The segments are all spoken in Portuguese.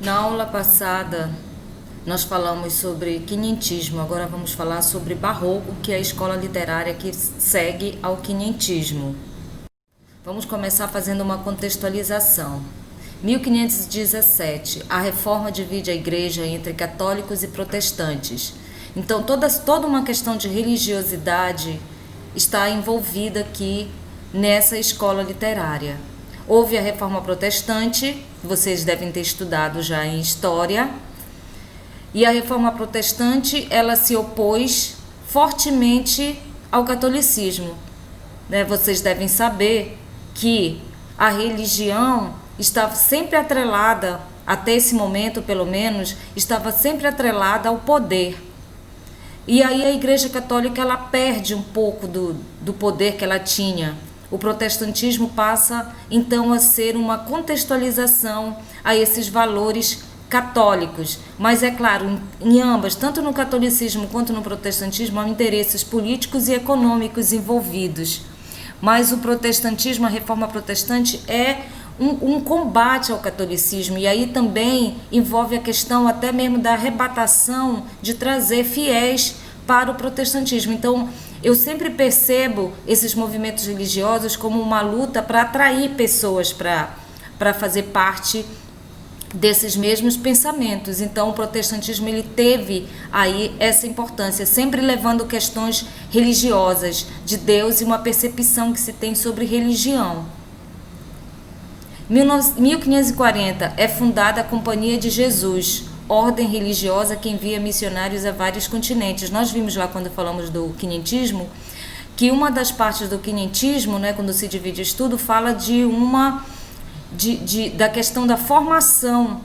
Na aula passada, nós falamos sobre quinhentismo, agora vamos falar sobre barroco, que é a escola literária que segue ao quinhentismo. Vamos começar fazendo uma contextualização. 1517, a reforma divide a igreja entre católicos e protestantes. Então, toda uma questão de religiosidade está envolvida aqui nessa escola literária. Houve a reforma protestante, vocês devem ter estudado já em história, e a reforma protestante, ela se opôs fortemente ao catolicismo. Vocês devem saber que a religião estava sempre atrelada, até esse momento pelo menos, estava sempre atrelada ao poder. E aí a Igreja Católica ela perde um pouco do poder que ela tinha. O protestantismo passa então a ser uma contextualização a esses valores católicos. Mas é claro, em ambas, tanto no catolicismo quanto no protestantismo, há interesses políticos e econômicos envolvidos. Mas o protestantismo, a reforma protestante é um combate ao catolicismo, e aí também envolve a questão até mesmo da arrebatação de trazer fiéis para o protestantismo. Então, eu sempre percebo esses movimentos religiosos como uma luta para atrair pessoas para fazer parte desses mesmos pensamentos. Então, o protestantismo ele teve aí essa importância, sempre levando questões religiosas de Deus e uma percepção que se tem sobre religião. 1540 é fundada a Companhia de Jesus, ordem religiosa que envia missionários a vários continentes. Nós vimos lá quando falamos do quinhentismo, que uma das partes do quinhentismo, quando se divide o estudo, fala da questão da formação,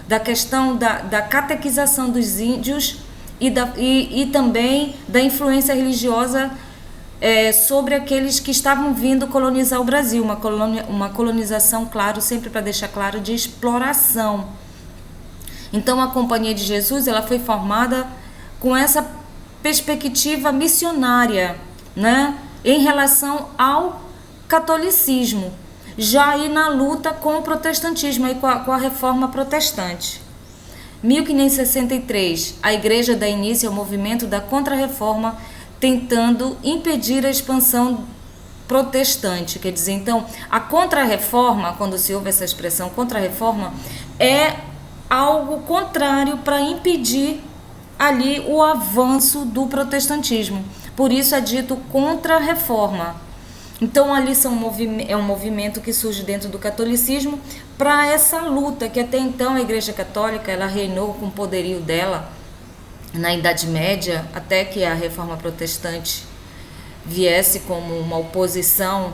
da questão da catequização dos índios e também da influência religiosa sobre aqueles que estavam vindo colonizar o Brasil, uma colonização, claro, sempre para deixar claro, de exploração. Então a Companhia de Jesus ela foi formada com essa perspectiva missionária, em relação ao catolicismo, já aí na luta com o protestantismo, aí com a reforma protestante. 1563, a igreja dá início ao movimento da Contra-Reforma, tentando impedir a expansão protestante. Quer dizer, então, a Contra-Reforma, quando se ouve essa expressão Contra-Reforma, é algo contrário para impedir ali o avanço do protestantismo. Por isso é dito Contra-Reforma. Então, ali é um movimento que surge dentro do catolicismo para essa luta, que até então a Igreja Católica ela reinou com o poderio dela na Idade Média, até que a Reforma Protestante viesse como uma oposição,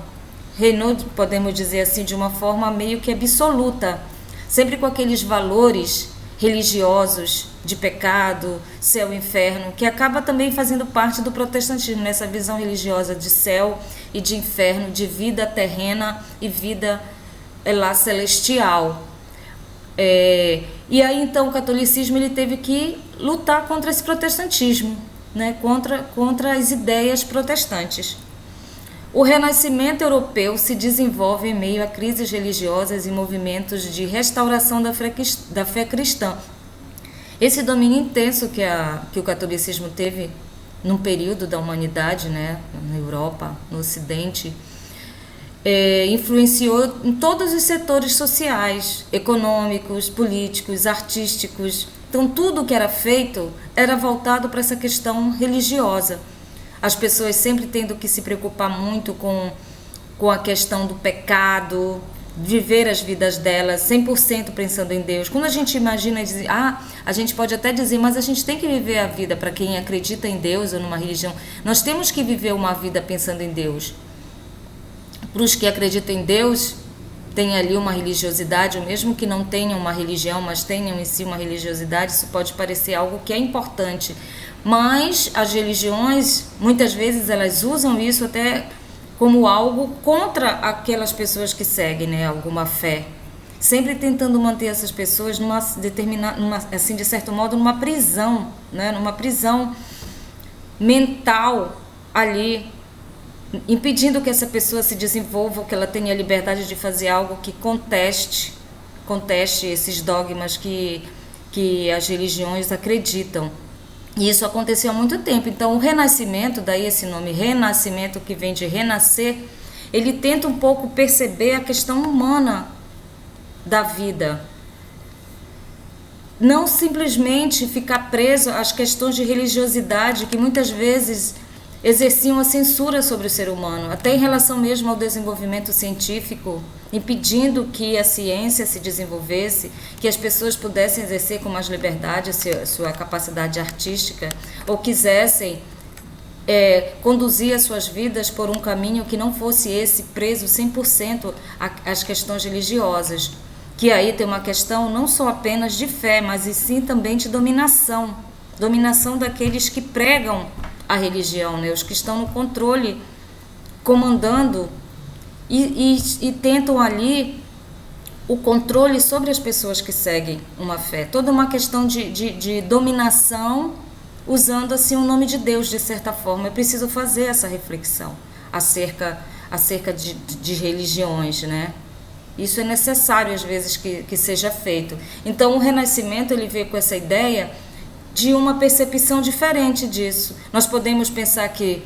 reinou, podemos dizer assim, de uma forma meio que absoluta, sempre com aqueles valores religiosos de pecado, céu e inferno, que acaba também fazendo parte do protestantismo, nessa visão religiosa de céu e de inferno, de vida terrena e vida lá celestial. E aí então o catolicismo ele teve que lutar contra esse protestantismo, contra as ideias protestantes. O renascimento europeu se desenvolve em meio a crises religiosas e movimentos de restauração da fé cristã. Esse domínio intenso que o catolicismo teve num período da humanidade, na Europa, no Ocidente, influenciou em todos os setores sociais, econômicos, políticos, artísticos. Então, tudo que era feito era voltado para essa questão religiosa. As pessoas sempre tendo que se preocupar muito com a questão do pecado, viver as vidas delas 100% pensando em Deus. Quando a gente imagina, a gente pode até dizer, mas a gente tem que viver a vida para quem acredita em Deus ou numa religião. Nós temos que viver uma vida pensando em Deus. Para os que acreditam em Deus, tem ali uma religiosidade, ou mesmo que não tenham uma religião, mas tenham em si uma religiosidade, isso pode parecer algo que é importante. Mas as religiões, muitas vezes, elas usam isso até como algo contra aquelas pessoas que seguem, alguma fé. Sempre tentando manter essas pessoas assim, de certo modo, numa prisão, numa prisão mental ali, impedindo que essa pessoa se desenvolva, que ela tenha a liberdade de fazer algo que conteste conteste esses dogmas que as religiões acreditam. E isso aconteceu há muito tempo. Então, o renascimento, daí esse nome renascimento, que vem de renascer, ele tenta um pouco perceber a questão humana da vida. Não simplesmente ficar preso às questões de religiosidade que muitas vezes exerciam a censura sobre o ser humano, até em relação mesmo ao desenvolvimento científico, impedindo que a ciência se desenvolvesse, que as pessoas pudessem exercer com mais liberdade a sua capacidade artística, ou quisessem conduzir as suas vidas por um caminho que não fosse esse preso 100% às questões religiosas, que aí tem uma questão não só apenas de fé, mas e sim também de dominação daqueles que pregam a religião, né? Os que estão no controle, comandando e tentam ali o controle sobre as pessoas que seguem uma fé. Toda uma questão de dominação, usando assim o nome de Deus, de certa forma. É preciso fazer essa reflexão acerca de religiões, né? Isso é necessário, às vezes, que seja feito. Então, o Renascimento, ele veio com essa ideia de uma percepção diferente disso. Nós podemos pensar que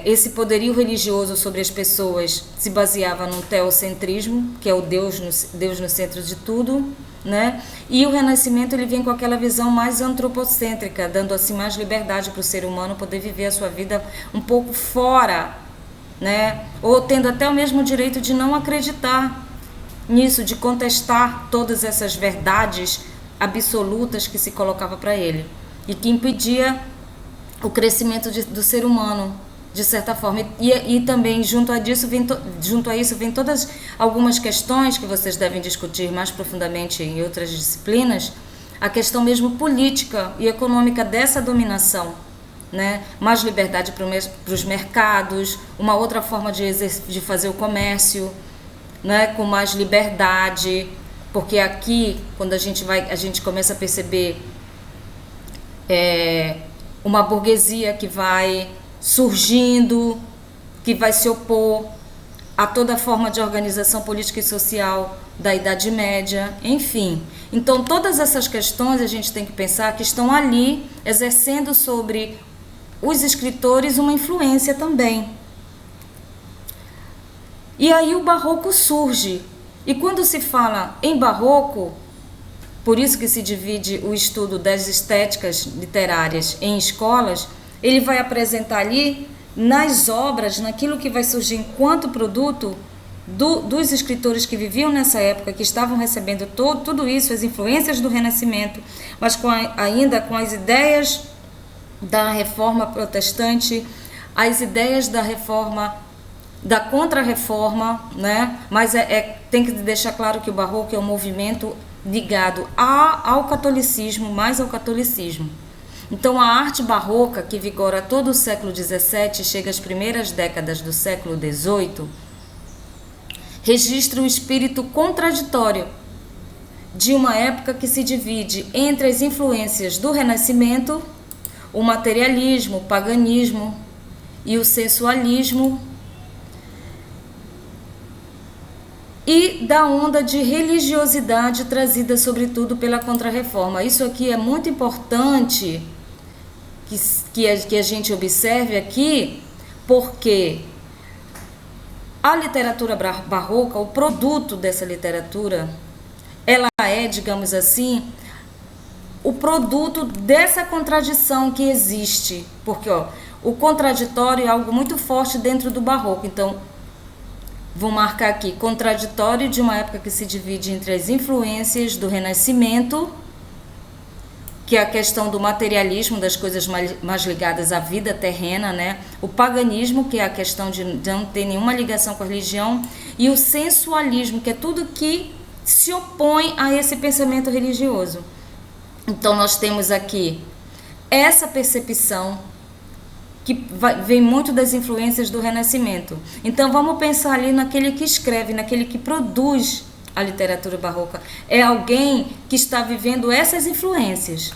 esse poderio religioso sobre as pessoas se baseava num teocentrismo, que é o Deus no centro de tudo, né? E o Renascimento, ele vem com aquela visão mais antropocêntrica, dando assim mais liberdade para o ser humano poder viver a sua vida um pouco fora, né? Ou tendo até o mesmo direito de não acreditar nisso, de contestar todas essas verdades absolutas que se colocava para ele e que impedia o crescimento do ser humano, de certa forma. E também junto a isso vem todas algumas questões que vocês devem discutir mais profundamente em outras disciplinas, a questão mesmo política e econômica dessa dominação, né? Mais liberdade para os mercados, uma outra forma de fazer o comércio, né? Com mais liberdade, porque aqui, quando a gente começa a perceber uma burguesia que vai surgindo, que vai se opor a toda forma de organização política e social da Idade Média, enfim. Então, todas essas questões a gente tem que pensar que estão ali exercendo sobre os escritores uma influência também. E aí o Barroco surge. E quando se fala em Barroco, por isso que se divide o estudo das estéticas literárias em escolas, ele vai apresentar ali nas obras, naquilo que vai surgir enquanto produto dos escritores que viviam nessa época, que estavam recebendo tudo isso, as influências do Renascimento, mas ainda com as ideias da Reforma Protestante, as ideias da Reforma, da Contra-Reforma, né? Mas tem que deixar claro que o Barroco é um movimento ligado ao catolicismo, mais ao catolicismo. Então, a arte barroca, que vigora todo o século XVII e chega às primeiras décadas do século XVIII, registra o espírito contraditório de uma época que se divide entre as influências do Renascimento, o materialismo, o paganismo e o sensualismo, e da onda de religiosidade trazida sobretudo pela Contra-Reforma. Isso aqui é muito importante que a gente observe aqui, porque a literatura barroca, o produto dessa literatura, ela é, digamos assim, o produto dessa contradição que existe, porque o contraditório é algo muito forte dentro do Barroco. Então, vou marcar aqui, contraditório de uma época que se divide entre as influências do Renascimento, que é a questão do materialismo, das coisas mais ligadas à vida terrena, né? O paganismo, que é a questão de não ter nenhuma ligação com a religião, e o sensualismo, que é tudo que se opõe a esse pensamento religioso. Então, nós temos aqui essa percepção que vem muito das influências do Renascimento. Então, vamos pensar ali naquele que escreve, naquele que produz a literatura barroca. É alguém que está vivendo essas influências.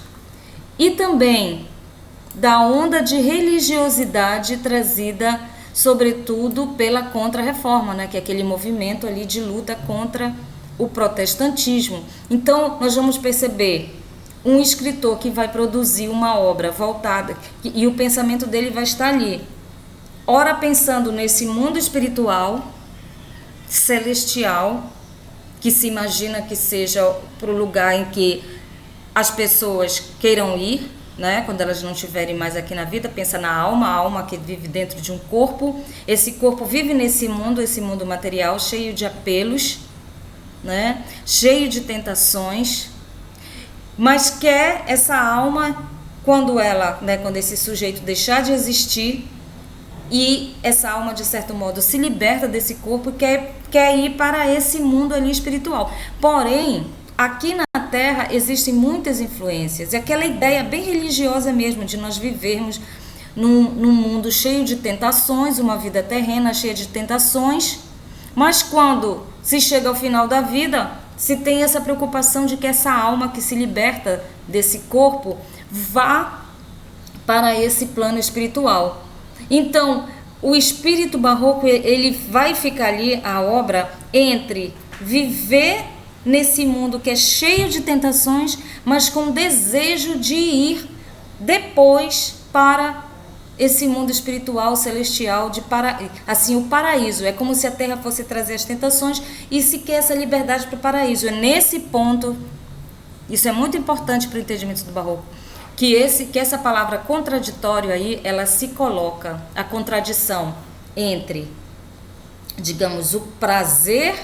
E também da onda de religiosidade trazida, sobretudo, pela Contra-Reforma, né? Que é aquele movimento ali de luta contra o protestantismo. Então, nós vamos perceber um escritor que vai produzir uma obra voltada, e o pensamento dele vai estar ali, ora pensando nesse mundo espiritual, celestial, que se imagina que seja para o lugar em que as pessoas queiram ir, né? Quando elas não estiverem mais aqui na vida, pensa na alma, a alma que vive dentro de um corpo. Esse corpo vive nesse mundo, esse mundo material, cheio de apelos, né? Cheio de tentações, mas quer essa alma, quando esse sujeito deixar de existir, e essa alma, de certo modo, se liberta desse corpo e quer ir para esse mundo ali espiritual. Porém, aqui na Terra existem muitas influências, e aquela ideia bem religiosa mesmo, de nós vivermos num mundo cheio de tentações, uma vida terrena cheia de tentações, mas quando se chega ao final da vida, se tem essa preocupação de que essa alma que se liberta desse corpo vá para esse plano espiritual. Então, o espírito barroco, ele vai ficar ali, a obra, entre viver nesse mundo que é cheio de tentações, mas com desejo de ir depois para esse mundo espiritual, celestial, assim, o paraíso. É como se a Terra fosse trazer as tentações e se quer essa liberdade para o paraíso. É nesse ponto, isso é muito importante para o entendimento do barroco, que essa palavra contraditório aí, ela se coloca, a contradição entre, digamos, o prazer,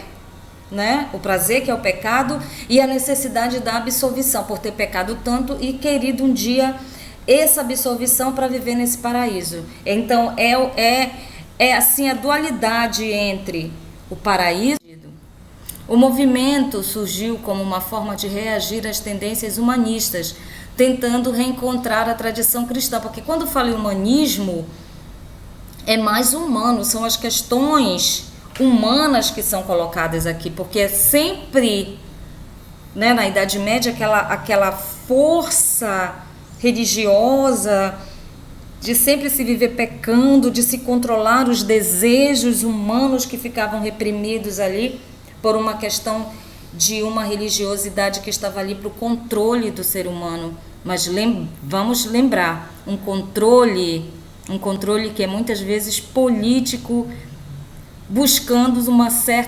né? O prazer, que é o pecado, e a necessidade da absolvição, por ter pecado tanto e querido um dia essa absolvição para viver nesse paraíso. Então, é assim a dualidade entre o paraíso. O movimento surgiu como uma forma de reagir às tendências humanistas, tentando reencontrar a tradição cristã, porque quando falo em humanismo, é mais humano, são as questões humanas que são colocadas aqui, porque é sempre, né, na Idade Média, aquela força religiosa de sempre se viver pecando, de se controlar os desejos humanos que ficavam reprimidos ali por uma questão de uma religiosidade que estava ali para o controle do ser humano. Mas vamos lembrar, um controle que é muitas vezes político, buscando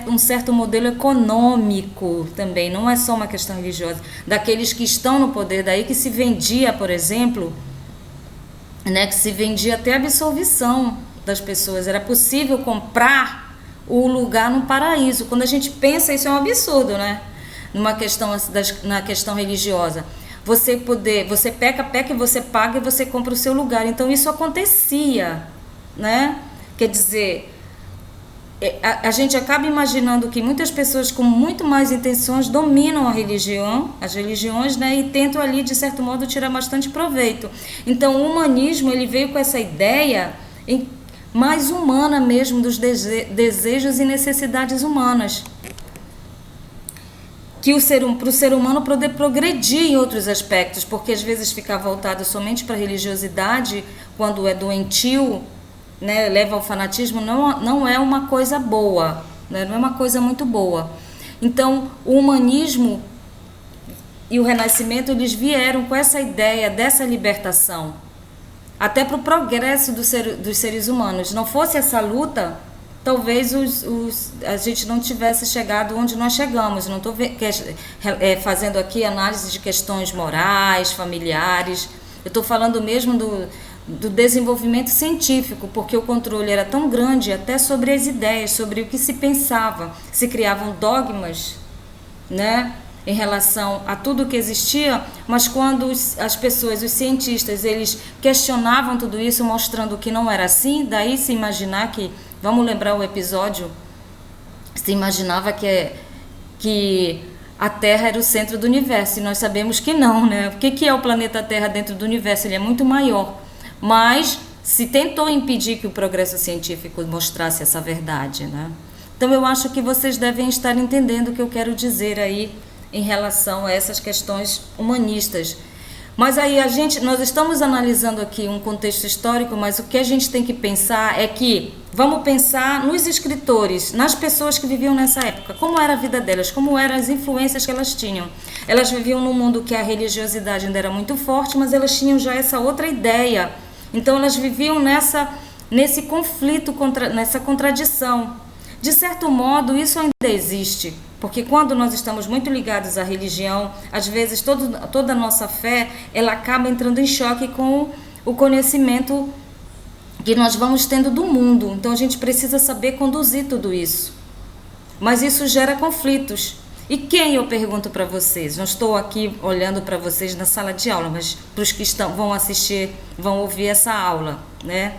um certo modelo econômico também, não é só uma questão religiosa, daqueles que estão no poder, daí que se vendia, por exemplo, né, que se vendia até a absolvição das pessoas, era possível comprar o lugar no paraíso. Quando a gente pensa, isso é um absurdo, né? Na questão religiosa. Você peca e você paga e você compra o seu lugar. Então isso acontecia, né? Quer dizer, a gente acaba imaginando que muitas pessoas com muito mais intenções dominam as religiões, né, e tentam ali, de certo modo, tirar bastante proveito. Então, o humanismo, ele veio com essa ideia mais humana mesmo, dos desejos e necessidades humanas. Que para o ser humano poder progredir em outros aspectos, porque às vezes ficar voltado somente para a religiosidade, quando é doentio, né, leva ao fanatismo, não é uma coisa boa, né, não é uma coisa muito boa. Então, o humanismo e o Renascimento, eles vieram com essa ideia dessa libertação, até para o progresso dos seres humanos. Não fosse essa luta, talvez a gente não tivesse chegado onde nós chegamos. Não estou fazendo aqui análise de questões morais, familiares, eu estou falando mesmo do desenvolvimento científico, porque o controle era tão grande até sobre as ideias, sobre o que se pensava, se criavam dogmas, né, em relação a tudo que existia, mas quando as pessoas, os cientistas, eles questionavam tudo isso, mostrando que não era assim, daí se imaginar que, vamos lembrar o episódio, se imaginava que a Terra era o centro do universo, e nós sabemos que não, né? O que é o planeta Terra dentro do universo? Ele é muito maior. Mas se tentou impedir que o progresso científico mostrasse essa verdade, né? Então eu acho que vocês devem estar entendendo o que eu quero dizer aí em relação a essas questões humanistas. Mas aí nós estamos analisando aqui um contexto histórico, mas o que a gente tem que pensar é que, vamos pensar nos escritores, nas pessoas que viviam nessa época, como era a vida delas, como eram as influências que elas tinham. Elas viviam num mundo que a religiosidade ainda era muito forte, mas elas tinham já essa outra ideia. Então elas viviam nesse conflito, nessa contradição. De certo modo, isso ainda existe. Porque quando nós estamos muito ligados à religião, às vezes toda a nossa fé, ela acaba entrando em choque com o conhecimento que nós vamos tendo do mundo. Então a gente precisa saber conduzir tudo isso. Mas isso gera conflitos. E quem, eu pergunto para vocês, não estou aqui olhando para vocês na sala de aula, mas para os que vão assistir, vão ouvir essa aula, né?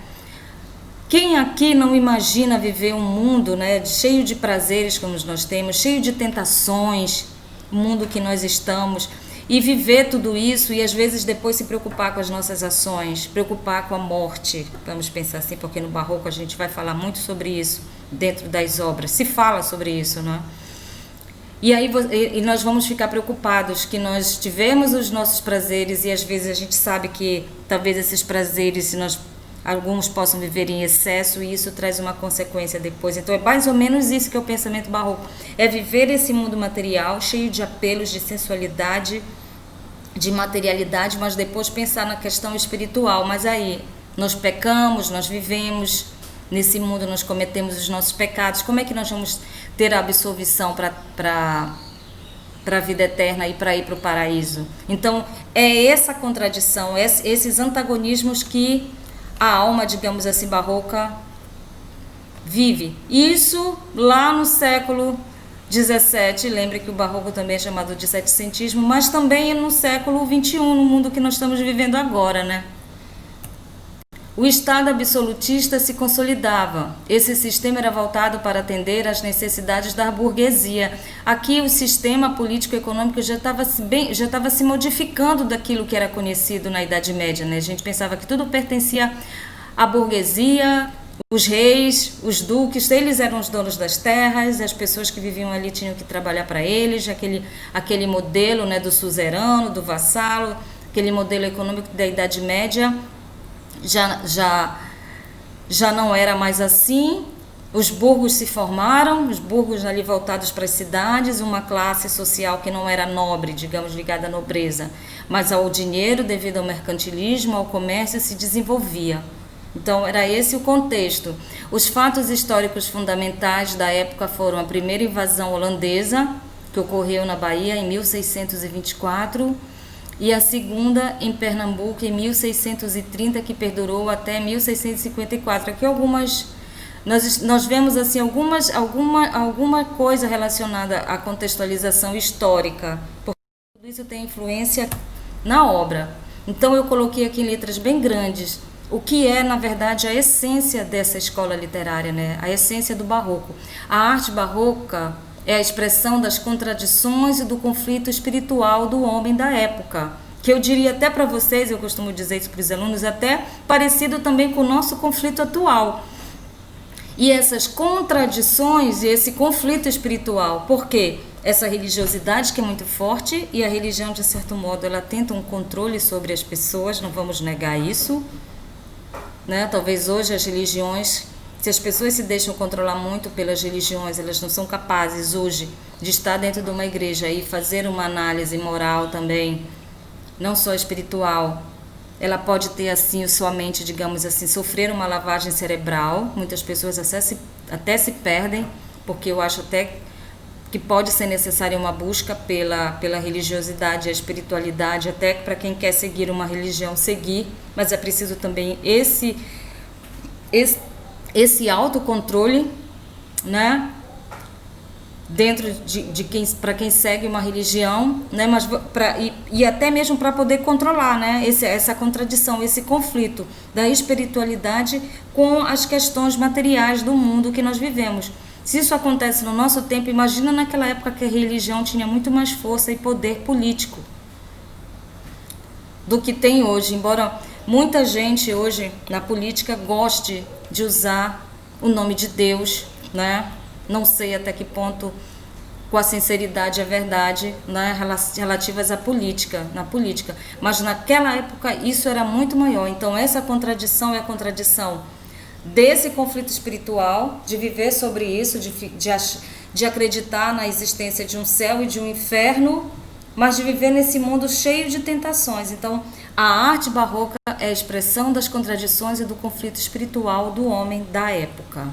Quem aqui não imagina viver um mundo, né, cheio de prazeres como nós temos, cheio de tentações, o mundo que nós estamos, e viver tudo isso e às vezes depois se preocupar com as nossas ações, preocupar com a morte, vamos pensar assim, porque no Barroco a gente vai falar muito sobre isso dentro das obras, se fala sobre isso, não é? E aí nós vamos ficar preocupados que nós tivemos os nossos prazeres e às vezes a gente sabe que talvez esses prazeres, se alguns possam viver em excesso e isso traz uma consequência depois. Então é mais ou menos isso que é o pensamento barroco. É viver esse mundo material cheio de apelos, de sensualidade, de materialidade, mas depois pensar na questão espiritual. Mas aí nós pecamos, nós vivemos nesse mundo, nós cometemos os nossos pecados. Como é que nós vamos ter a absolvição para a vida eterna e para ir para o paraíso? Então é essa contradição, esses antagonismos que a alma, digamos assim, barroca vive. Isso lá no século XVII, lembre que o barroco também é chamado de setecentismo, mas também no século XXI, no mundo que nós estamos vivendo agora, né? O Estado absolutista se consolidava. Esse sistema era voltado para atender às necessidades da burguesia. Aqui o sistema político-econômico já estava se modificando daquilo que era conhecido na Idade Média, né? A gente pensava que tudo pertencia à burguesia, os reis, os duques, eles eram os donos das terras, as pessoas que viviam ali tinham que trabalhar para eles, aquele modelo, né, do suzerano, do vassalo, aquele modelo econômico da Idade Média. Já não era mais assim. Os burgos se formaram, os burgos ali voltados para as cidades, uma classe social que não era nobre, digamos, ligada à nobreza, mas ao dinheiro, devido ao mercantilismo, ao comércio, se desenvolvia. Então era esse o contexto. Os fatos históricos fundamentais da época foram a primeira invasão holandesa, que ocorreu na Bahia em 1624, e a segunda em Pernambuco em 1630, que perdurou até 1654. Aqui nós vemos assim alguma coisa relacionada à contextualização histórica, porque tudo isso tem influência na obra. Então eu coloquei aqui em letras bem grandes o que é, na verdade, a essência dessa escola literária, né? A essência do barroco. A arte barroca é a expressão das contradições e do conflito espiritual do homem da época, que eu diria até para vocês, eu costumo dizer isso para os alunos, até parecido também com o nosso conflito atual. E essas contradições e esse conflito espiritual, porque essa religiosidade que é muito forte, e a religião, de certo modo, ela tenta um controle sobre as pessoas, não vamos negar isso, né? Talvez hoje as religiões, se as pessoas se deixam controlar muito pelas religiões, elas não são capazes hoje de estar dentro de uma igreja e fazer uma análise moral também, não só espiritual. Ela pode ter assim sua mente, digamos assim, sofrer uma lavagem cerebral. Muitas pessoas até se perdem, porque eu acho até que pode ser necessária uma busca pela religiosidade, a espiritualidade, até para quem quer seguir uma religião seguir, mas é preciso também esse autocontrole, né, dentro de quem, para quem segue uma religião, né, mas e até mesmo para poder controlar, né, essa contradição, esse conflito da espiritualidade com as questões materiais do mundo que nós vivemos. Se isso acontece no nosso tempo, imagina naquela época que a religião tinha muito mais força e poder político do que tem hoje, embora muita gente hoje na política goste de usar o nome de Deus, né? Não sei até que ponto com a sinceridade e a verdade, né, relativas à política, na política. Mas naquela época isso era muito maior. Então essa contradição é a contradição desse conflito espiritual, de viver sobre isso, de acreditar na existência de um céu e de um inferno, mas de viver nesse mundo cheio de tentações. Então a arte barroca é a expressão das contradições e do conflito espiritual do homem da época.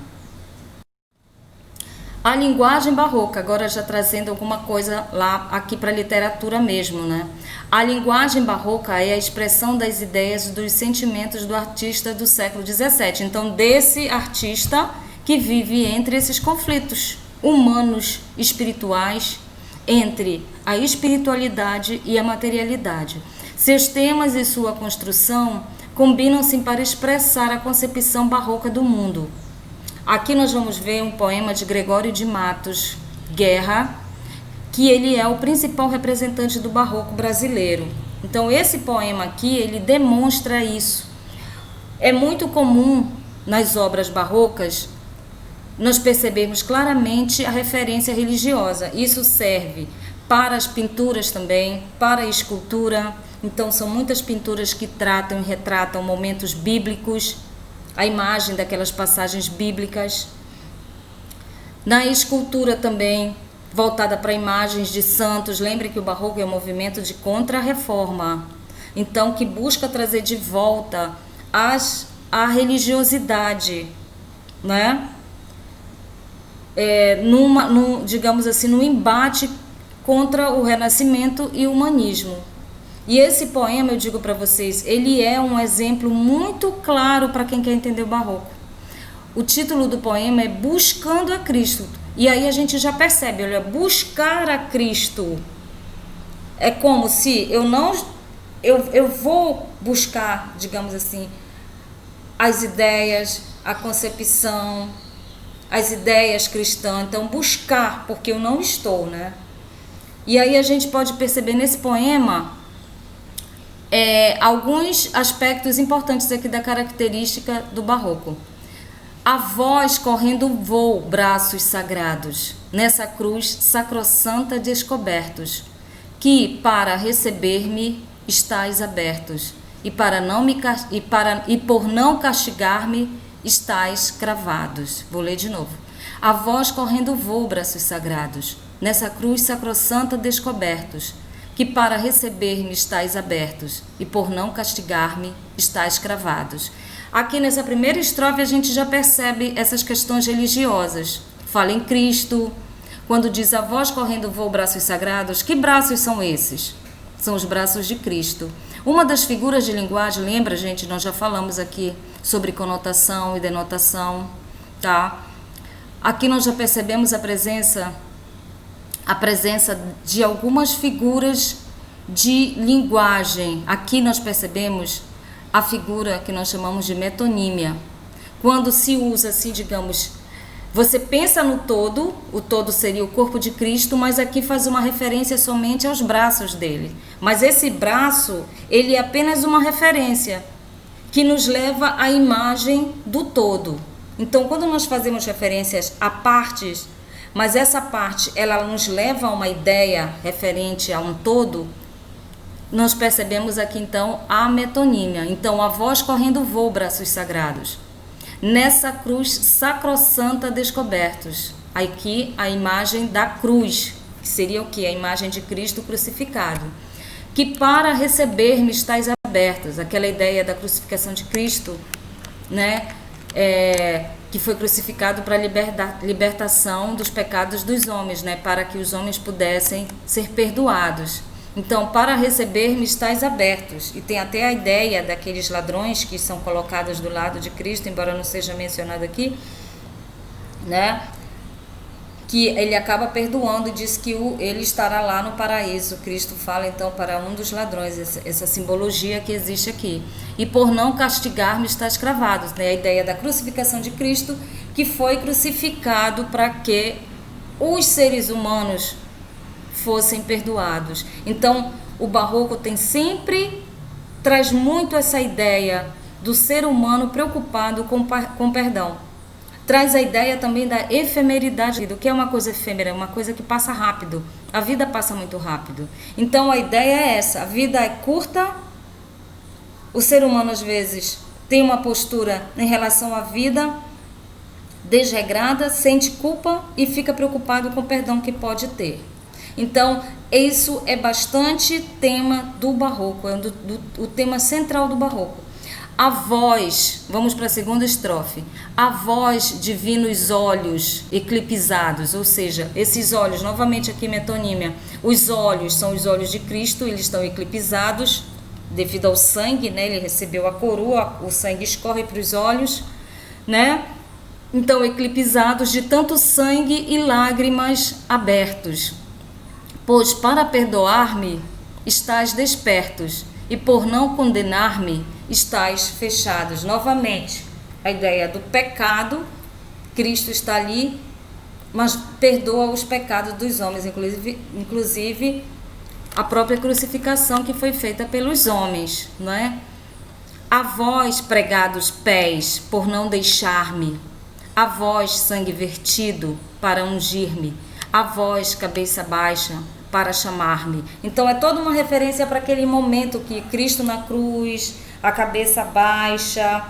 A linguagem barroca, agora já trazendo alguma coisa lá aqui para a literatura mesmo, né? A linguagem barroca é a expressão das ideias, dos sentimentos do artista do século XVII. Então, desse artista que vive entre esses conflitos humanos, espirituais, entre a espiritualidade e a materialidade. Seus temas e sua construção combinam-se para expressar a concepção barroca do mundo. Aqui nós vamos ver um poema de Gregório de Matos Guerra, que ele é o principal representante do barroco brasileiro. Então esse poema aqui, ele demonstra isso. É muito comum nas obras barrocas nós percebermos claramente a referência religiosa. Isso serve para as pinturas também, para a escultura. Então são muitas pinturas que tratam e retratam momentos bíblicos, a imagem daquelas passagens bíblicas. Na escultura também, voltada para imagens de santos. Lembre que o barroco é um movimento de contra-reforma, então que busca trazer de volta a religiosidade, né? Digamos assim, num embate contra o Renascimento e o humanismo. E esse poema, eu digo para vocês, ele é um exemplo muito claro para quem quer entender o barroco. O título do poema é Buscando a Cristo. E aí a gente já percebe, olha, buscar a Cristo é como se eu vou buscar, digamos assim, as ideias, a concepção, as ideias cristãs. Então, buscar, porque eu não estou, né? E aí a gente pode perceber nesse poema alguns aspectos importantes aqui da característica do barroco. A voz correndo voo, braços sagrados, nessa cruz sacrossanta descobertos, que para receber-me estais abertos, e por não castigar-me estais cravados. Vou ler de novo. A voz correndo voo, braços sagrados, nessa cruz sacrossanta descobertos, que para receber-me estais abertos, e por não castigar-me estais cravados. Aqui nessa primeira estrofe a gente já percebe essas questões religiosas. Fala em Cristo, quando diz a voz correndo voo, braços sagrados, que braços são esses? São os braços de Cristo. Uma das figuras de linguagem, lembra, gente, nós já falamos aqui sobre conotação e denotação, tá? Aqui nós já percebemos a presença de algumas figuras de linguagem. Aqui nós percebemos a figura que nós chamamos de metonímia. Quando se usa assim, digamos, você pensa no todo, o todo seria o corpo de Cristo, mas aqui faz uma referência somente aos braços dele. Mas esse braço, ele é apenas uma referência que nos leva à imagem do todo. Então, quando nós fazemos referências a partes, mas essa parte ela nos leva a uma ideia referente a um todo, nós percebemos aqui então a metonímia. Então, a voz correndo voo, braços sagrados, nessa cruz sacrossanta descobertos. Aqui a imagem da cruz, que seria o que? A imagem de Cristo crucificado. Que para receber-me estais abertos, aquela ideia da crucificação de Cristo, né? Que foi crucificado para a libertação dos pecados dos homens, né? Para que os homens pudessem ser perdoados. Então, para receber-me estais abertos. E tem até a ideia daqueles ladrões que são colocados do lado de Cristo, embora não seja mencionado aqui, né? Que ele acaba perdoando e diz que ele estará lá no paraíso. Cristo fala então para um dos ladrões, essa simbologia que existe aqui. E por não castigar-me estais cravados, né? A ideia da crucificação de Cristo, que foi crucificado para que os seres humanos fossem perdoados. Então, o barroco traz muito essa ideia do ser humano preocupado com perdão. traz a ideia também da efemeridade, do que é uma coisa efêmera, uma coisa que passa rápido. A vida passa muito rápido. Então a ideia é essa, a vida é curta, o ser humano às vezes tem uma postura em relação à vida desregrada, sente culpa e fica preocupado com o perdão que pode ter. Então, isso é bastante tema do barroco, é o tema central do barroco. A voz, vamos para a segunda estrofe, a voz divinos olhos eclipsados, ou seja, esses olhos, novamente aqui metonímia, os olhos são os olhos de Cristo, eles estão eclipsados devido ao sangue, né? Ele recebeu a coroa, o sangue escorre para os olhos, né? Então, eclipsados de tanto sangue e lágrimas abertos. Pois para perdoar-me estais despertos, e por não condenar-me estais fechados. Novamente, a ideia do pecado, Cristo está ali, mas perdoa os pecados dos homens, inclusive a própria crucificação que foi feita pelos homens, não é? A vós, pregados pés, por não deixar-me, a vós, sangue vertido, para ungir-me, a vós, cabeça baixa, para chamar-me. Então é toda uma referência para aquele momento que Cristo na cruz, a cabeça baixa,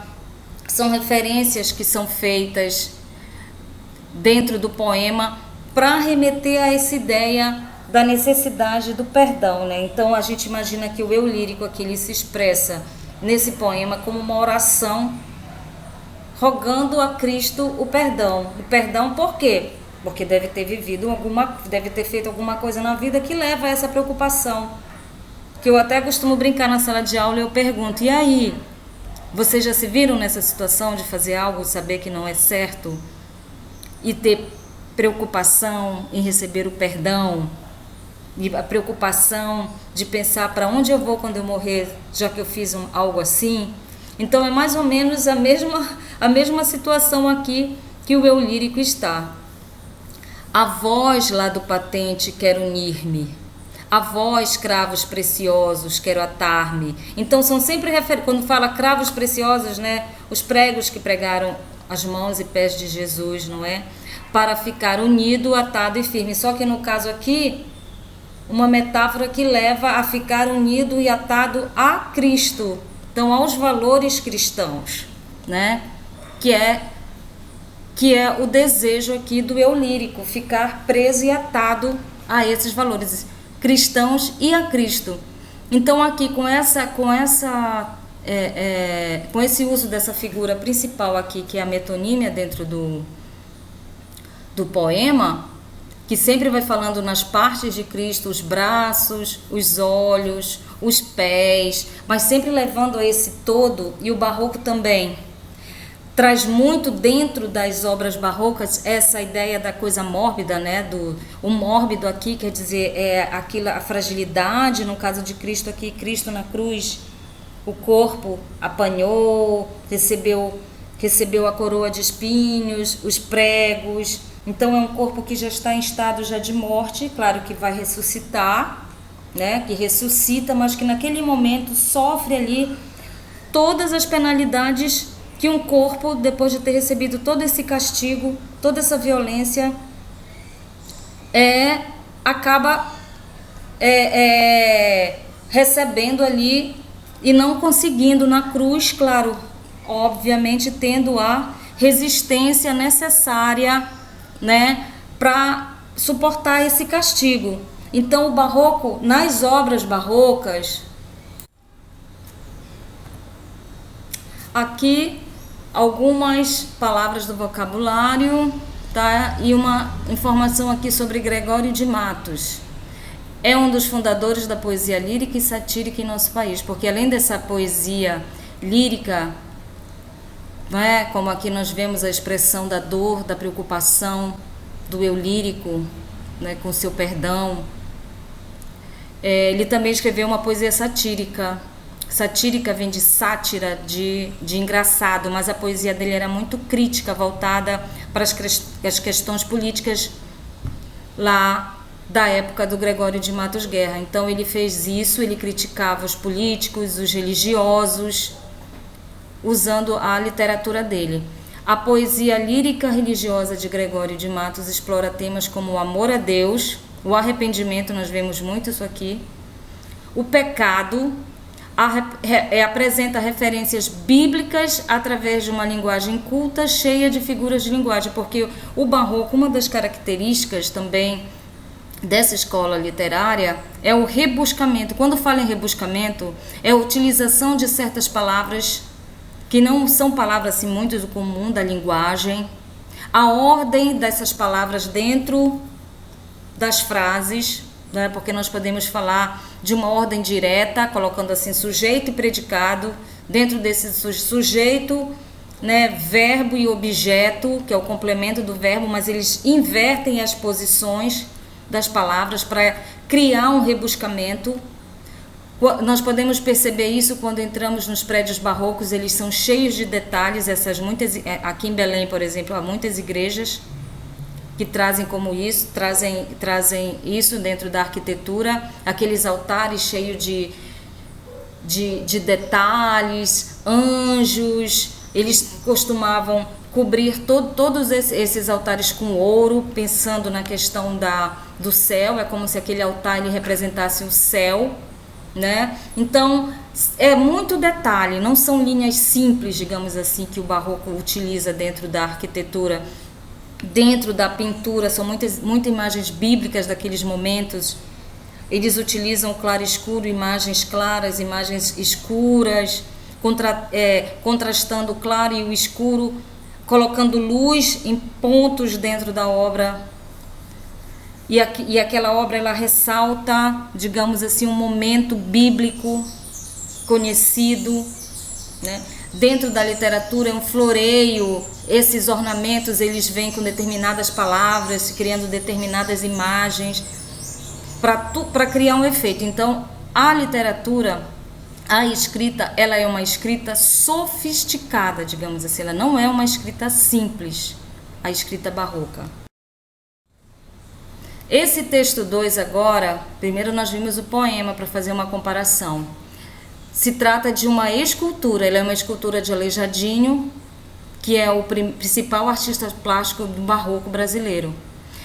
são referências que são feitas dentro do poema para remeter a essa ideia da necessidade do perdão, né? Então a gente imagina que o eu lírico aqui ele se expressa nesse poema como uma oração rogando a Cristo o perdão. O perdão por quê? Porque deve ter feito alguma coisa na vida que leva a essa preocupação. Que eu até costumo brincar na sala de aula e eu pergunto, e aí? Vocês já se viram nessa situação de fazer algo, saber que não é certo? E ter preocupação em receber o perdão? E a preocupação de pensar para onde eu vou quando eu morrer, já que eu fiz algo assim? Então é mais ou menos a mesma situação aqui que o eu lírico está. A vós lá do patente quero unir-me, a vós cravos preciosos quero atar-me. Então são sempre quando fala cravos preciosos, né? Os pregos que pregaram as mãos e pés de Jesus, não é? Para ficar unido, atado e firme. Só que no caso aqui, uma metáfora que leva a ficar unido e atado a Cristo. Então aos valores cristãos, né? Que é o desejo aqui do eu lírico, ficar preso e atado a esses valores cristãos e a Cristo. Então aqui com esse uso dessa figura principal aqui, que é a metonímia dentro do poema, que sempre vai falando nas partes de Cristo, os braços, os olhos, os pés, mas sempre levando a esse todo, e o barroco também traz muito dentro das obras barrocas essa ideia da coisa mórbida, né? O mórbido aqui quer dizer a fragilidade, no caso de Cristo aqui, Cristo na cruz, o corpo apanhou, recebeu a coroa de espinhos, os pregos. Então é um corpo que já está em estado já de morte, claro que vai ressuscitar, né? Que ressuscita, mas que naquele momento sofre ali todas as penalidades que um corpo, depois de ter recebido todo esse castigo, toda essa violência, acaba recebendo ali e não conseguindo na cruz, claro, obviamente tendo a resistência necessária, né, para suportar esse castigo. Então o barroco, nas obras barrocas, aqui algumas palavras do vocabulário, tá? E uma informação aqui sobre Gregório de Matos. É um dos fundadores da poesia lírica e satírica em nosso país, porque além dessa poesia lírica, né, como aqui nós vemos a expressão da dor, da preocupação, do eu lírico, né, com seu perdão, ele também escreveu uma poesia satírica. Satírica vem de sátira, de engraçado, mas a poesia dele era muito crítica, voltada para as questões políticas lá da época do Gregório de Matos Guerra. Então ele fez isso, ele criticava os políticos, os religiosos, usando a literatura dele. A poesia lírica religiosa de Gregório de Matos explora temas como o amor a Deus, o arrependimento, nós vemos muito isso aqui, o pecado, apresenta referências bíblicas através de uma linguagem culta, cheia de figuras de linguagem, porque o barroco, uma das características também dessa escola literária é o rebuscamento. Quando falo em rebuscamento, é a utilização de certas palavras que não são palavras assim muito do comum da linguagem, a ordem dessas palavras dentro das frases, né? Porque nós podemos falar de uma ordem direta, colocando assim sujeito e predicado, dentro desse sujeito, né, verbo e objeto, que é o complemento do verbo, mas eles invertem as posições das palavras para criar um rebuscamento. Nós podemos perceber isso quando entramos nos prédios barrocos, eles são cheios de detalhes. Aqui em Belém, por exemplo, há muitas igrejas que trazem isso dentro da arquitetura, aqueles altares cheios de detalhes, anjos. Eles costumavam cobrir todos esses altares com ouro, pensando na questão do céu. É como se aquele altar ele representasse o céu, né? Então é muito detalhe, não são linhas simples, digamos assim, que o barroco utiliza dentro da arquitetura. Dentro da pintura são muitas imagens bíblicas daqueles momentos. Eles utilizam claro e escuro, imagens claras, imagens escuras, contrastando o claro e o escuro, colocando luz em pontos dentro da obra. E aquela obra ela ressalta, digamos assim, um momento bíblico conhecido, né? Dentro da literatura é um floreio, esses ornamentos eles vêm com determinadas palavras, criando determinadas imagens para criar um efeito. Então a literatura, a escrita, ela é uma escrita sofisticada, digamos assim, ela não é uma escrita simples, a escrita barroca. Esse texto 2 agora, primeiro nós vimos o poema para fazer uma comparação. Se trata de uma escultura, ela é uma escultura de Aleijadinho, que é o principal artista plástico do barroco brasileiro.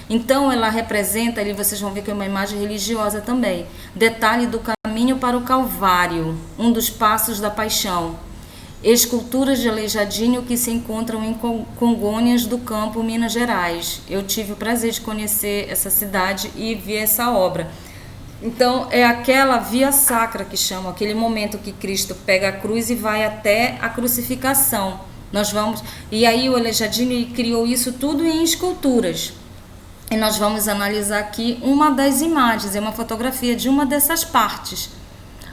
Então ela representa, ali vocês vão ver que é uma imagem religiosa também, detalhe do caminho para o Calvário, um dos passos da paixão. Esculturas de Aleijadinho que se encontram em Congonhas do Campo, Minas Gerais. Eu tive o prazer de conhecer essa cidade e vi essa obra. Então é aquela via sacra que chamam, aquele momento que Cristo pega a cruz e vai até a crucificação. E aí o Aleijadinho criou isso tudo em esculturas. E nós vamos analisar aqui uma das imagens, é uma fotografia de uma dessas partes,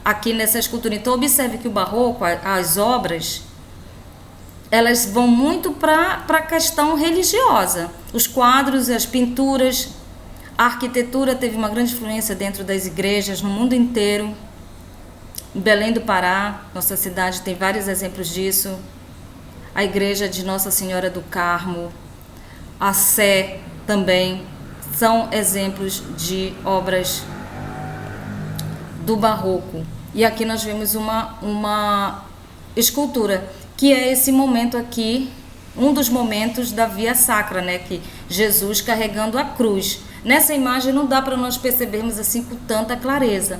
aqui nessa escultura. Então observe que o barroco, as obras, elas vão muito para a questão religiosa. Os quadros, as pinturas, a arquitetura teve uma grande influência dentro das igrejas no mundo inteiro. Em Belém do Pará, nossa cidade, tem vários exemplos disso. A igreja de Nossa Senhora do Carmo, a Sé também, são exemplos de obras do barroco. E aqui nós vemos uma escultura, que é esse momento aqui, um dos momentos da via sacra, né? Que Jesus carregando a cruz. Nessa imagem não dá para nós percebermos assim com tanta clareza,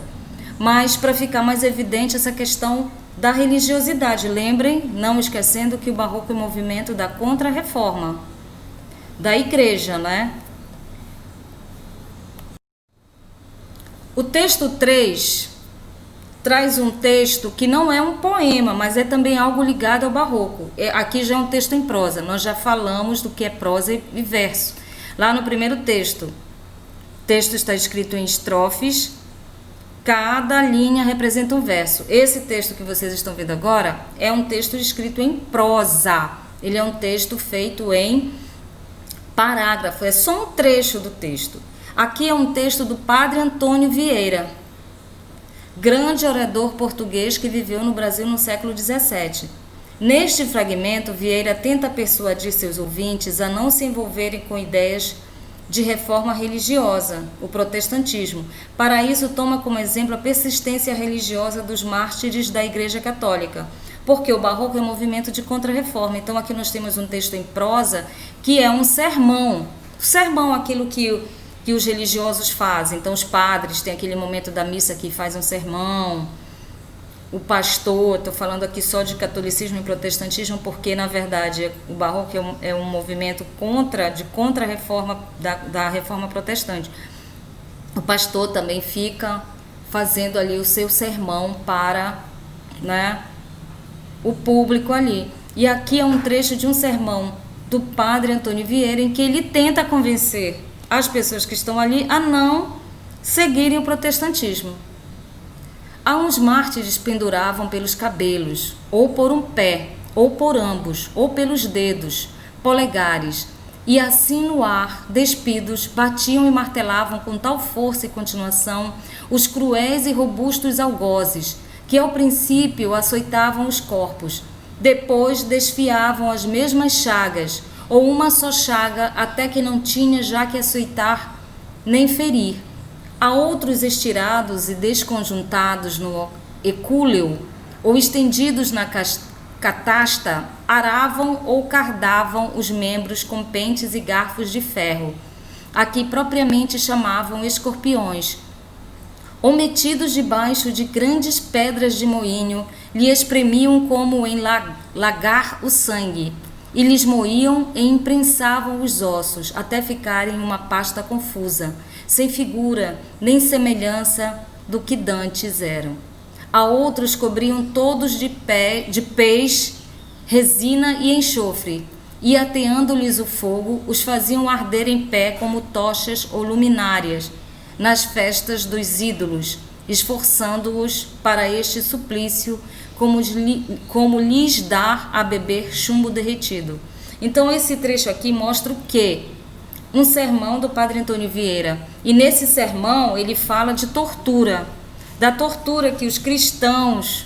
mas para ficar mais evidente essa questão da religiosidade. Lembrem, não esquecendo que o barroco é um movimento da contra-reforma da igreja, né? O texto 3 traz um texto que não é um poema, mas é também algo ligado ao barroco. Aqui já é um texto em prosa, nós já falamos do que é prosa e verso. Lá no primeiro texto, o texto está escrito em estrofes, cada linha representa um verso. Esse texto que vocês estão vendo agora é um texto escrito em prosa, ele é um texto feito em parágrafo, é só um trecho do texto. Aqui é um texto do Padre Antônio Vieira, grande orador português que viveu no Brasil no século XVII. Neste fragmento, Vieira tenta persuadir seus ouvintes a não se envolverem com ideias de reforma religiosa, o protestantismo. Para isso, toma como exemplo a persistência religiosa dos mártires da Igreja Católica. porque o barroco é um movimento de contra-reforma. Então aqui nós temos um texto em prosa que é um sermão. O sermão, aquilo que os religiosos fazem. Então os padres têm aquele momento da missa que faz um sermão. O pastor, estou falando aqui só de catolicismo e protestantismo, porque na verdade o barroco é um movimento de contra-reforma da reforma protestante. O pastor também fica fazendo ali o seu sermão para, né, o público ali. E aqui é um trecho de um sermão do padre Antônio Vieira, em que ele tenta convencer as pessoas que estão ali a não seguirem o protestantismo. Há uns mártires penduravam pelos cabelos, ou por um pé, ou por ambos, ou pelos dedos, polegares, e assim no ar, despidos, batiam e martelavam com tal força e continuação os cruéis e robustos algozes, que ao princípio açoitavam os corpos, depois desfiavam as mesmas chagas, ou uma só chaga, até que não tinha já que açoitar nem ferir. Há outros estirados e desconjuntados no ecúleo, ou estendidos na catasta, aravam ou cardavam os membros com pentes e garfos de ferro, aqui propriamente chamavam escorpiões, ou metidos debaixo de grandes pedras de moinho, lhe espremiam como em lagar o sangue, e lhes moíam e imprensavam os ossos, até ficarem uma pasta confusa, sem figura nem semelhança do que dantes eram. A outros cobriam todos de pés, resina e enxofre, e ateando-lhes o fogo, os faziam arder em pé como tochas ou luminárias, nas festas dos ídolos, esforçando-os para este suplício, como lhes dar a beber chumbo derretido. Então esse trecho aqui mostra o quê? Um sermão do padre Antônio Vieira. E nesse sermão ele fala de tortura, da tortura que os cristãos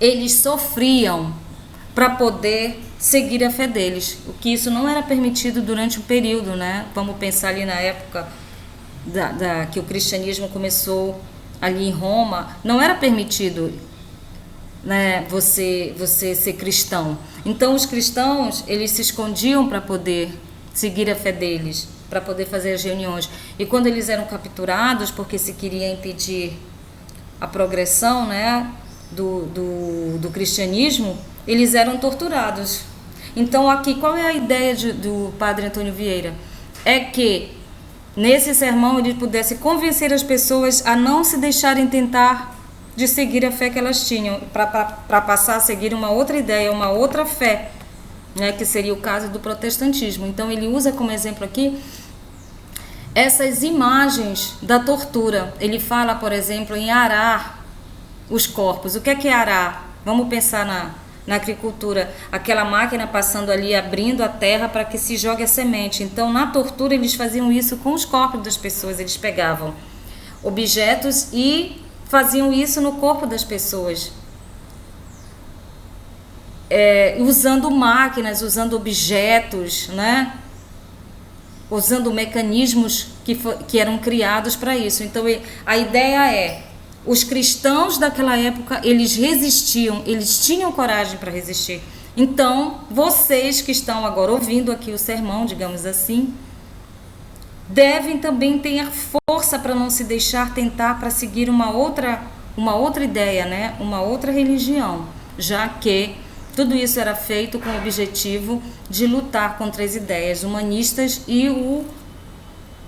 eles sofriam para poder seguir a fé deles. O que isso não era permitido durante o período, né? Vamos pensar ali na época que o cristianismo começou ali em Roma, não era permitido, né, você ser cristão. Então os cristãos eles se escondiam para poder seguir a fé deles, para poder fazer as reuniões. E quando eles eram capturados, porque se queria impedir a progressão, né, do cristianismo, eles eram torturados. Então aqui, qual é a ideia do padre Antônio Vieira? É que nesse sermão ele pudesse convencer as pessoas a não se deixarem tentar de seguir a fé que elas tinham, para passar a seguir uma outra ideia, uma outra fé, né, que seria o caso do protestantismo. Então ele usa como exemplo aqui essas imagens da tortura. Ele fala, por exemplo, em arar os corpos. O que é arar? Vamos pensar na agricultura, aquela máquina passando ali, abrindo a terra para que se jogue a semente. Então na tortura eles faziam isso com os corpos das pessoas. Eles pegavam objetos e faziam isso no corpo das pessoas, usando máquinas, usando objetos, né? Usando mecanismos que eram criados para isso. Então a ideia é, os cristãos daquela época, eles resistiam, eles tinham coragem para resistir. Então vocês que estão agora ouvindo aqui o sermão, digamos assim, devem também ter força para não se deixar tentar para seguir uma outra ideia, né? Uma outra religião, já que tudo isso era feito com o objetivo de lutar contra as ideias humanistas e o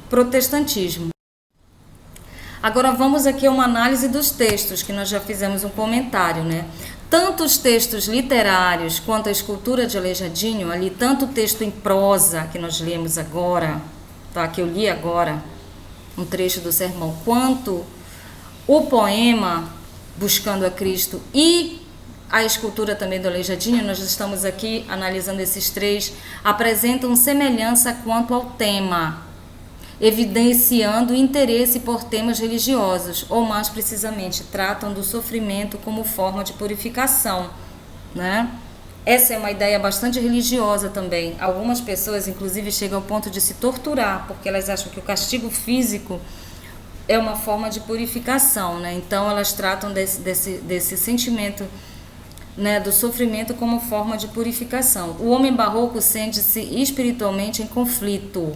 protestantismo. Agora vamos aqui a uma análise dos textos, que nós já fizemos um comentário, né? Tanto os textos literários quanto a escultura de Aleijadinho, ali, tanto o texto em prosa que nós lemos agora, tá? Que eu li agora, um trecho do sermão, quanto o poema Buscando a Cristo e a escultura também do Aleijadinho, nós estamos aqui analisando esses três, apresentam semelhança quanto ao tema, evidenciando interesse por temas religiosos, ou mais precisamente, tratam do sofrimento como forma de purificação, né? Essa é uma ideia bastante religiosa também. Algumas pessoas, inclusive, chegam ao ponto de se torturar, porque elas acham que o castigo físico é uma forma de purificação, né? Então, elas tratam desse sentimento né, do sofrimento como forma de purificação. O homem barroco sente-se espiritualmente em conflito.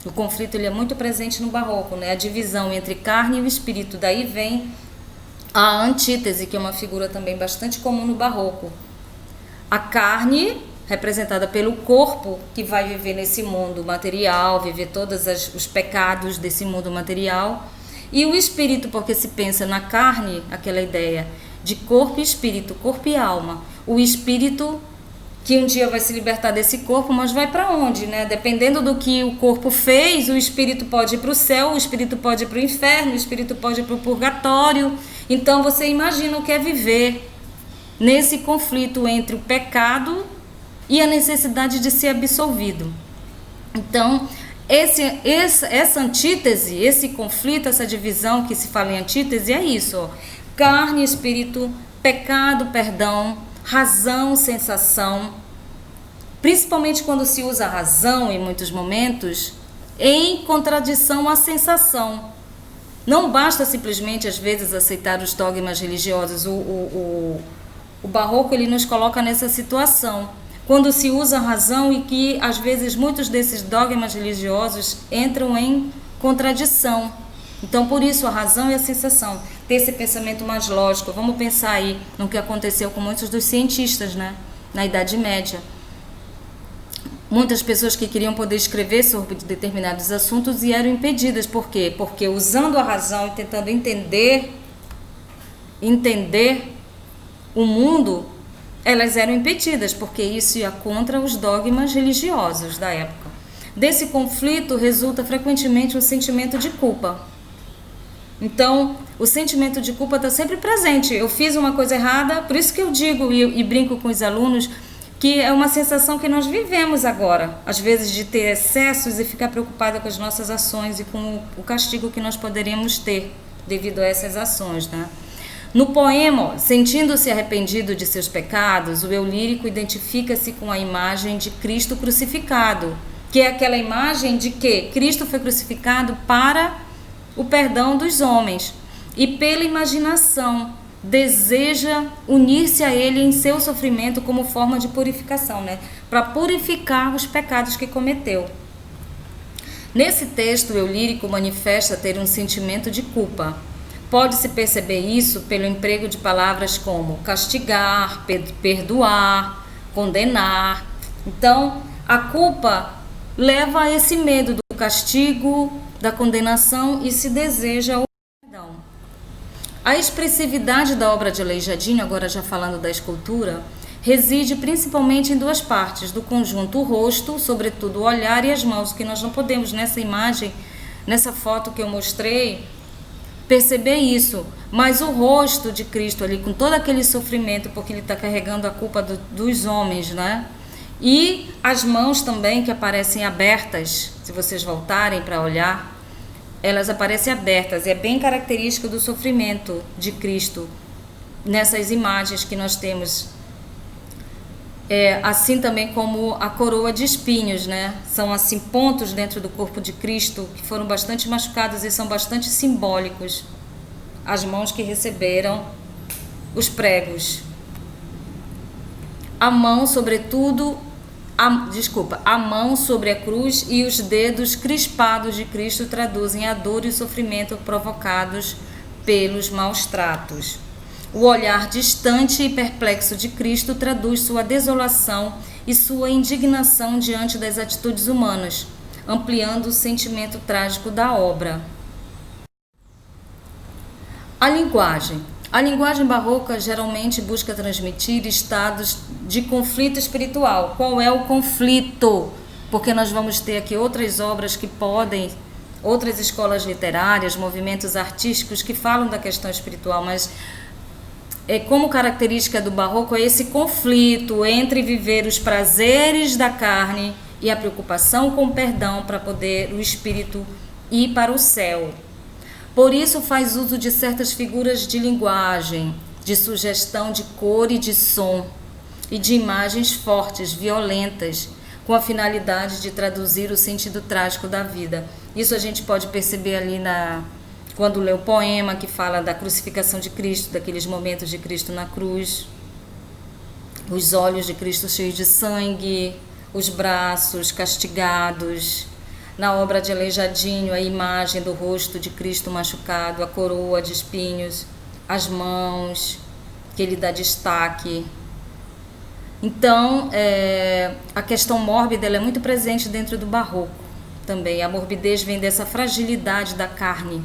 O conflito ele é muito presente no barroco, né? A divisão entre carne e o espírito. Daí vem a antítese, que é uma figura também bastante comum no barroco. A carne, representada pelo corpo, que vai viver nesse mundo material, viver todos os pecados desse mundo material. E o espírito, porque se pensa na carne, aquela ideia de corpo e espírito, corpo e alma. O espírito que um dia vai se libertar desse corpo, mas vai para onde, né? Dependendo do que o corpo fez, o espírito pode ir para o céu, o espírito pode ir para o inferno, o espírito pode ir para o purgatório. Então você imagina o que é viver nesse conflito entre o pecado e a necessidade de ser absolvido. Então, essa antítese, esse conflito, essa divisão que se fala em antítese é isso, ó. Carne, espírito, pecado, perdão, razão, sensação. Principalmente quando se usa a razão em muitos momentos, em contradição à sensação. Não basta simplesmente, às vezes, aceitar os dogmas religiosos. O barroco ele nos coloca nessa situação. Quando se usa a razão e que, às vezes, muitos desses dogmas religiosos entram em contradição. Então, por isso, a razão e a sensação. Ter esse pensamento mais lógico. Vamos pensar aí no que aconteceu com muitos dos cientistas, né? Na Idade Média. Muitas pessoas que queriam poder escrever sobre determinados assuntos e eram impedidas. Por quê? Porque usando a razão e tentando entender o mundo, elas eram impedidas, porque isso ia contra os dogmas religiosos da época. Desse conflito resulta frequentemente um sentimento de culpa. Então, o sentimento de culpa está sempre presente. Eu fiz uma coisa errada, por isso que eu digo e brinco com os alunos que é uma sensação que nós vivemos agora, às vezes de ter excessos e ficar preocupada com as nossas ações e com o castigo que nós poderíamos ter devido a essas ações, né? No poema, sentindo-se arrependido de seus pecados, o eu lírico identifica-se com a imagem de Cristo crucificado, que é aquela imagem de que Cristo foi crucificado para o perdão dos homens, e pela imaginação deseja unir-se a ele em seu sofrimento como forma de purificação, né? Para purificar os pecados que cometeu. Nesse texto, o eu lírico manifesta ter um sentimento de culpa. Pode-se perceber isso pelo emprego de palavras como castigar, perdoar, condenar. Então, a culpa leva a esse medo do castigo, da condenação e se deseja o perdão. A expressividade da obra de Aleijadinho, agora já falando da escultura, reside principalmente em duas partes do conjunto: o rosto, sobretudo o olhar, e as mãos, que nós não podemos nessa imagem, nessa foto que eu mostrei, perceber isso, mas o rosto de Cristo ali, com todo aquele sofrimento, porque ele está carregando a culpa dos homens, né? E as mãos também, que aparecem abertas, se vocês voltarem para olhar, elas aparecem abertas, e é bem característico do sofrimento de Cristo nessas imagens que nós temos. Assim também como a coroa de espinhos, né? São assim pontos dentro do corpo de Cristo que foram bastante machucados e são bastante simbólicos. As mãos que receberam os pregos. A mão, sobretudo, a mão sobre a cruz e os dedos crispados de Cristo traduzem a dor e o sofrimento provocados pelos maus tratos. O olhar distante e perplexo de Cristo traduz sua desolação e sua indignação diante das atitudes humanas, ampliando o sentimento trágico da obra. A linguagem. A linguagem barroca geralmente busca transmitir estados de conflito espiritual. Qual é o conflito? Porque nós vamos ter aqui outras obras que podem, outras escolas literárias, movimentos artísticos que falam da questão espiritual, mas como característica do barroco é esse conflito entre viver os prazeres da carne e a preocupação com o perdão para poder o espírito ir para o céu. Por isso faz uso de certas figuras de linguagem, de sugestão de cor e de som, e de imagens fortes, violentas, com a finalidade de traduzir o sentido trágico da vida. Isso a gente pode perceber ali quando lê o poema que fala da crucificação de Cristo, daqueles momentos de Cristo na cruz. os olhos de Cristo cheios de sangue, os braços castigados. Na obra de Aleijadinho, a imagem do rosto de Cristo machucado, a coroa de espinhos, as mãos, que ele dá destaque. Então, a questão mórbida ela é muito presente dentro do barroco também. A morbidez vem dessa fragilidade da carne.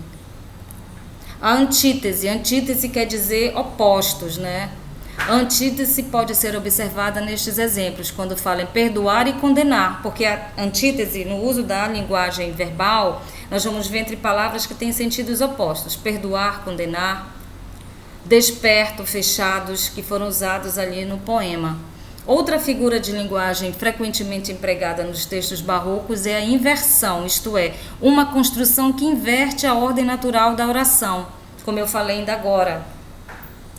A antítese quer dizer opostos, né? A antítese pode ser observada nestes exemplos, quando fala em perdoar e condenar, porque a antítese, no uso da linguagem verbal, nós vamos ver entre palavras que têm sentidos opostos: perdoar, condenar, desperto, fechados, que foram usados ali no poema. Outra figura de linguagem frequentemente empregada nos textos barrocos é a inversão, isto é, uma construção que inverte a ordem natural da oração, como eu falei ainda agora.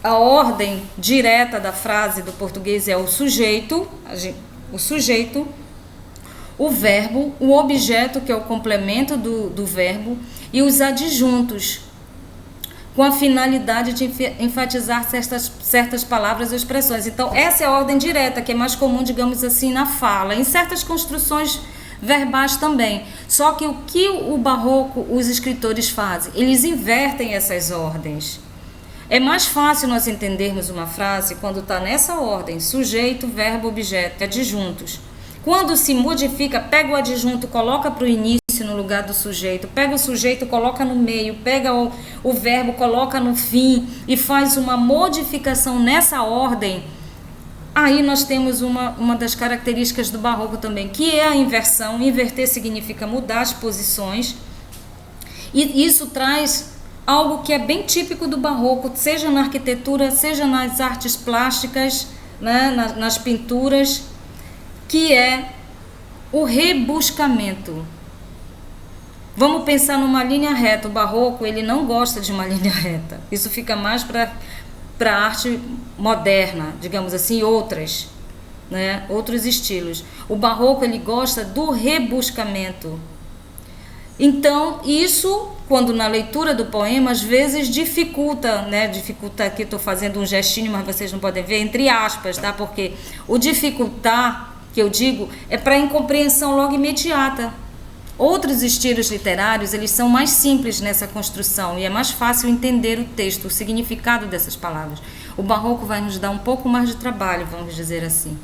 A ordem direta da frase do português é o sujeito, o verbo, o objeto, que é o complemento do verbo, e os adjuntos, com a finalidade de enfatizar certas palavras ou expressões. Então, essa é a ordem direta, que é mais comum, digamos assim, na fala, em certas construções verbais também. Só que o que o barroco, os escritores fazem? Eles invertem essas ordens. É mais fácil nós entendermos uma frase quando está nessa ordem: sujeito, verbo, objeto, adjuntos. Quando se modifica, pega o adjunto, coloca para o início no lugar do sujeito, pega o sujeito, coloca no meio, pega o verbo, coloca no fim e faz uma modificação nessa ordem, aí nós temos uma das características do barroco também, que é a inversão. Inverter significa mudar as posições, e isso traz algo que é bem típico do barroco, seja na arquitetura, seja nas artes plásticas, né, nas pinturas, que é o rebuscamento. Vamos pensar numa linha reta. O barroco, ele não gosta de uma linha reta. Isso fica mais para a arte moderna, digamos assim, outros estilos. O barroco, ele gosta do rebuscamento. Então, isso, quando na leitura do poema, às vezes dificulta, né? Dificulta, aqui estou fazendo um gestinho, mas vocês não podem ver, entre aspas, tá? Porque o dificultar, que eu digo, é para incompreensão logo imediata. Outros estilos literários, eles são mais simples nessa construção e é mais fácil entender o texto, o significado dessas palavras. O barroco vai nos dar um pouco mais de trabalho, vamos dizer assim.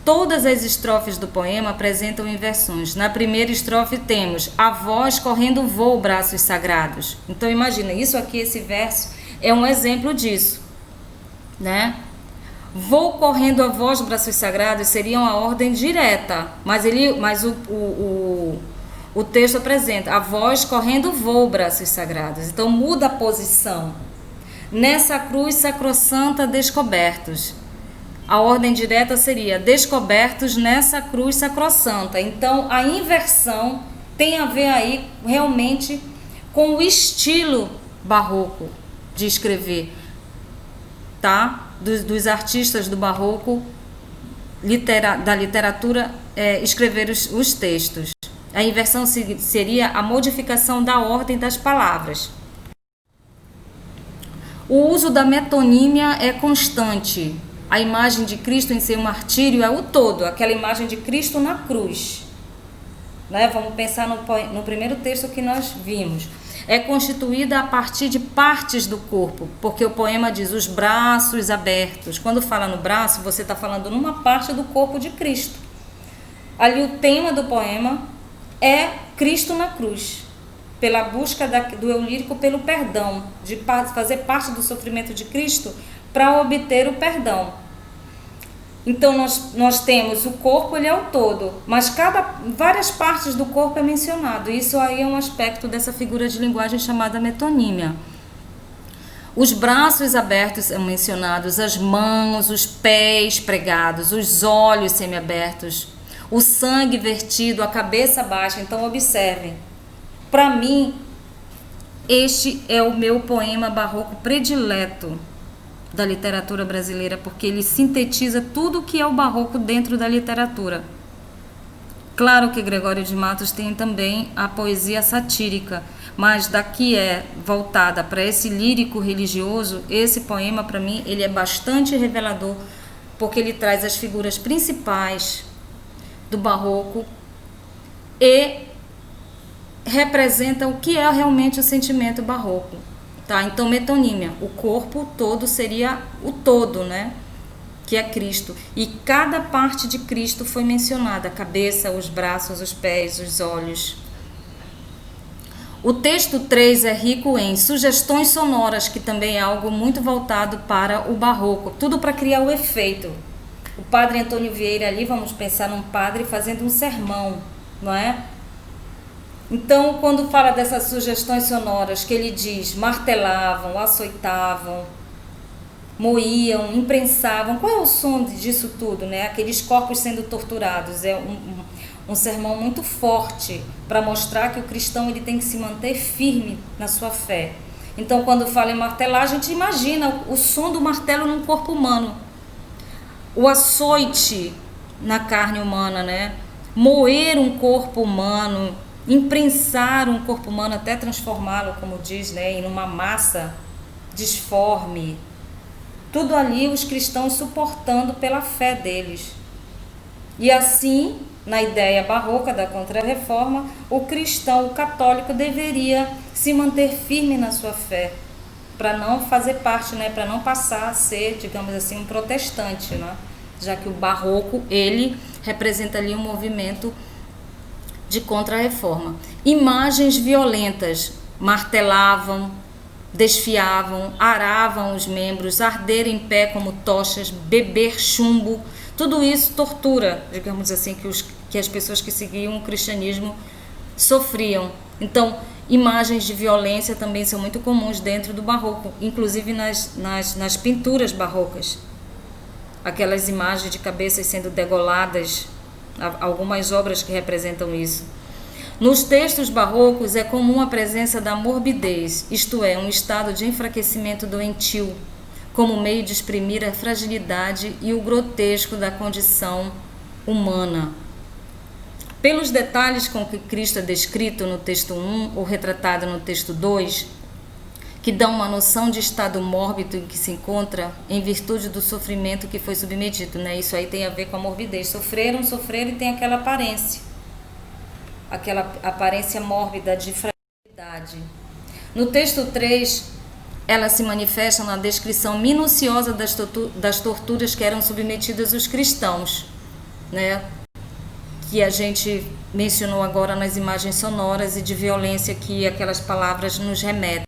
Todas as estrofes do poema apresentam inversões. Na primeira estrofe temos a voz correndo voo, braços sagrados. Então imagina, isso aqui, esse verso, é um exemplo disso, né? Vou correndo a voz, braços sagrados seria uma ordem direta, mas o texto apresenta a voz correndo voo, braços sagrados. Então muda a posição. Nessa cruz sacrossanta descobertos. A ordem direta seria descobertos nessa cruz sacrossanta. Então a inversão tem a ver aí realmente com o estilo barroco de escrever, tá? Dos artistas do barroco, da literatura, escrever os textos. A inversão seria a modificação da ordem das palavras. O uso da metonímia é constante. A imagem de Cristo em seu martírio é o todo, aquela imagem de Cristo na cruz, né? Vamos pensar no primeiro texto que nós vimos. É constituída a partir de partes do corpo, porque o poema diz os braços abertos. Quando fala no braço, você está falando numa parte do corpo de Cristo. Ali o tema do poema é Cristo na cruz, pela busca do eu lírico pelo perdão, de fazer parte do sofrimento de Cristo para obter o perdão. Então nós temos o corpo, ele é o todo, mas várias partes do corpo é mencionado. Isso aí é um aspecto dessa figura de linguagem chamada metonímia. Os braços abertos são mencionados, as mãos, os pés pregados, os olhos semiabertos, o sangue vertido, a cabeça baixa. Então observem, para mim, este é o meu poema barroco predileto da literatura brasileira, porque ele sintetiza tudo o que é o barroco dentro da literatura. Claro que Gregório de Matos tem também a poesia satírica, mas daqui é voltada para esse lírico religioso. Esse poema, para mim, ele é bastante revelador porque ele traz as figuras principais do barroco e representa o que é realmente o sentimento barroco, tá? Então, metonímia, o corpo todo seria o todo, né? Que é Cristo. E cada parte de Cristo foi mencionada, a cabeça, os braços, os pés, os olhos. O texto 3 é rico em sugestões sonoras, que também é algo muito voltado para o barroco, tudo para criar o efeito. O padre Antônio Vieira ali, vamos pensar num padre fazendo um sermão, não é? Então, quando fala dessas sugestões sonoras, que ele diz martelavam, açoitavam, moíam, imprensavam, qual é o som disso tudo, né? Aqueles corpos sendo torturados. É um sermão muito forte para mostrar que o cristão ele tem que se manter firme na sua fé. Então, quando fala em martelar, a gente imagina o som do martelo num corpo humano, o açoite na carne humana, né? Moer um corpo humano, imprensar um corpo humano até transformá-lo, como diz, né, em uma massa disforme. Tudo ali os cristãos suportando pela fé deles. E assim, na ideia barroca da Contra-Reforma, o cristão, o católico, deveria se manter firme na sua fé, para não fazer parte, né, para não passar a ser, digamos assim, um protestante, né? Já que o barroco, ele representa ali um movimento de Contra-Reforma. Imagens violentas, martelavam, desfiavam, aravam os membros, arder em pé como tochas, beber chumbo, tudo isso tortura, digamos assim, que as pessoas que seguiam o cristianismo sofriam. Então, imagens de violência também são muito comuns dentro do barroco, inclusive nas pinturas barrocas. Aquelas imagens de cabeças sendo degoladas, algumas obras que representam isso. Nos textos barrocos é comum a presença da morbidez, isto é, um estado de enfraquecimento doentio, como meio de exprimir a fragilidade e o grotesco da condição humana. Pelos detalhes com que Cristo é descrito no texto 1 ou retratado no texto 2, que dão uma noção de estado mórbido em que se encontra em virtude do sofrimento que foi submetido, né? Isso aí tem a ver com a morbidez. Sofreram e tem aquela aparência mórbida de fragilidade. No texto 3, ela se manifesta na descrição minuciosa das torturas que eram submetidas os cristãos, né? Que a gente mencionou agora nas imagens sonoras e de violência que aquelas palavras nos remetem.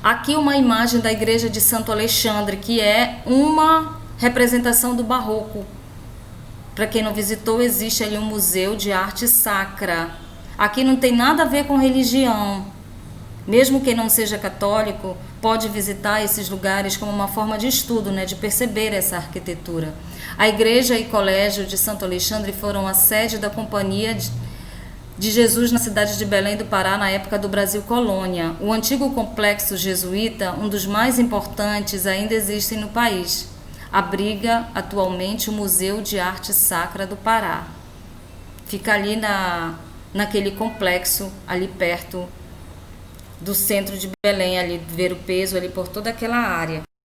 Aqui uma imagem da igreja de Santo Alexandre, que é uma representação do barroco. Para quem não visitou, existe ali um museu de arte sacra. Aqui não tem nada a ver com religião. Mesmo quem não seja católico pode visitar esses lugares como uma forma de estudo, né, de perceber essa arquitetura. A igreja e colégio de Santo Alexandre foram a sede da Companhia de Jesus na cidade de Belém do Pará na época do Brasil Colônia. O antigo complexo jesuíta, um dos mais importantes, ainda existe no país. Abriga atualmente o Museu de Arte Sacra do Pará. Fica ali naquele complexo, ali perto do centro de Belém, ali Ver o Peso, ali por toda aquela área.